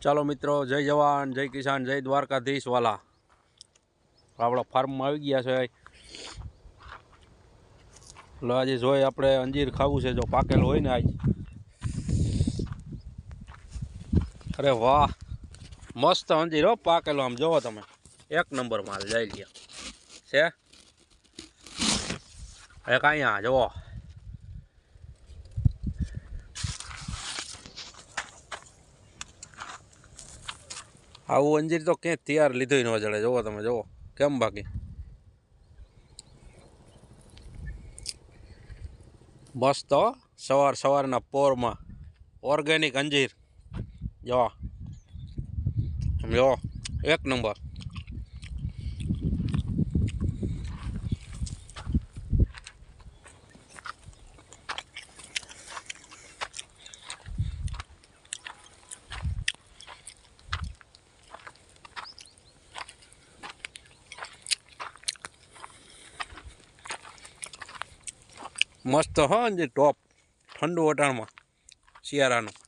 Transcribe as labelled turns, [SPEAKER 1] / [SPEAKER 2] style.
[SPEAKER 1] ચાલો મિત્રો, જય જવાન, જય કિસાન, જય દ્વારકાધીશ વાલા. આપણા ફાર્મમાં આવી ગયા છે. એટલે આજે જોઈ આપણે અંજીર ખાવું છે, જો પાકેલું હોય ને આજ. અરે વાહ, મસ્ત અંજીર હો, પાકેલો. આમ જોવો તમે, એક નંબર માલ જઈ ગયા છે. એક અહીંયા જોવો, આવું અંજીર તો ક્યાંય તૈયાર લીધું ન જડે. જોવો તમે, જોવો કેમ બાકી મસ્ત હો. સવારના પોરમાં ઓર્ગેનિક અંજીર જો, જો એક નંબર. મસ્ત હો અંજીર, ટોપ. ઠંડુ વટાણમાં શિયાળાનું.